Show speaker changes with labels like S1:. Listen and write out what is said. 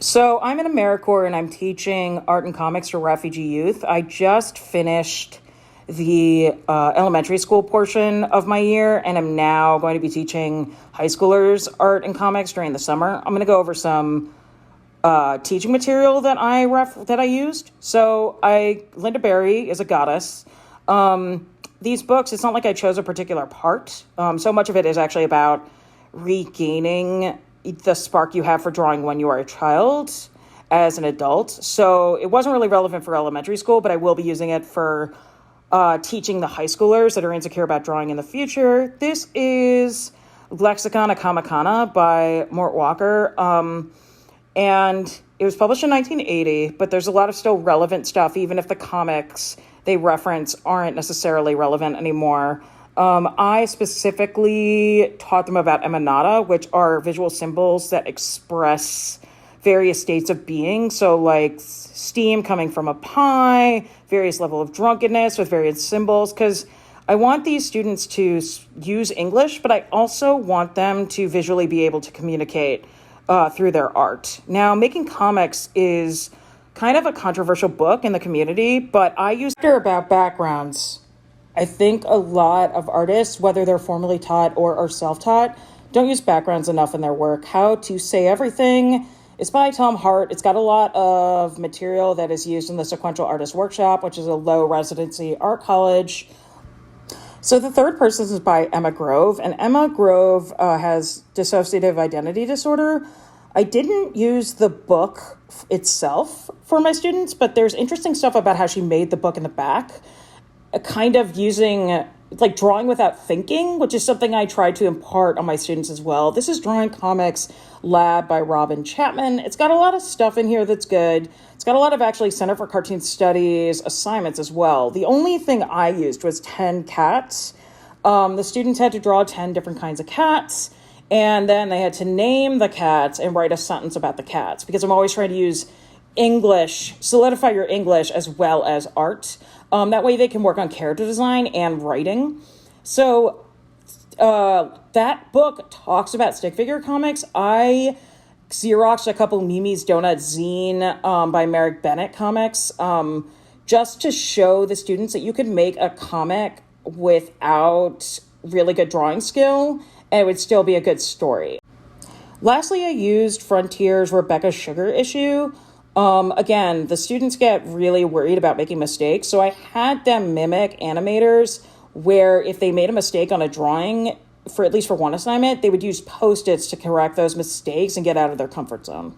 S1: So I'm in AmeriCorps and I'm teaching art and comics for refugee youth. I just finished the elementary school portion of my year and I'm now going to be teaching high schoolers art and comics during the summer. I'm going to go over some teaching material that I used. So Linda Berry is a goddess. These books, it's not like I chose a particular part. So much of it is actually about regaining the spark you have for drawing when you are a child as an adult. So it wasn't really relevant for elementary school, but I will be using it for teaching the high schoolers that are insecure about drawing in the future. This is Lexicon of Kamakana by Mort Walker. And it was published in 1980, but there's a lot of still relevant stuff, even if the comics they reference aren't necessarily relevant anymore. I specifically taught them about emanata, which are visual symbols that express various states of being. So like steam coming from a pie, various level of drunkenness with various symbols, because I want these students to use English, but I also want them to visually be able to communicate through their art. Now, making comics is kind of a controversial book in the community, but I used it about backgrounds. I think a lot of artists, whether they're formally taught or are self-taught, don't use backgrounds enough in their work. How to Say Everything is by Tom Hart. It's got a lot of material that is used in the Sequential Artist Workshop, which is a low residency art college. So the third person is by Emma Grove, and Emma Grove has dissociative identity disorder. I didn't use the book itself for my students, but there's interesting stuff about how she made the book in the back, kind of using like drawing without thinking, which is something I try to impart on my students as well. This is Drawing Comics Lab by Robin Chapman. It's got a lot of stuff in here that's good. It's got a lot of actually Center for Cartoon Studies assignments as well. The only thing I used was 10 cats. The students had to draw 10 different kinds of cats, and then they had to name the cats and write a sentence about the cats, because I'm always trying to use English, solidify your English as well as art. That way they can work on character design and writing. So that book talks about stick figure comics. I Xeroxed a couple Mimi's Donut Zine by Merrick Bennett Comics just to show the students that you could make a comic without really good drawing skill and it would still be a good story. Lastly, I used Frontier's Rebecca Sugar issue. Again, the students get really worried about making mistakes, so I had them mimic animators where if they made a mistake on a drawing, for at least for one assignment, they would use Post-its to correct those mistakes and get out of their comfort zone.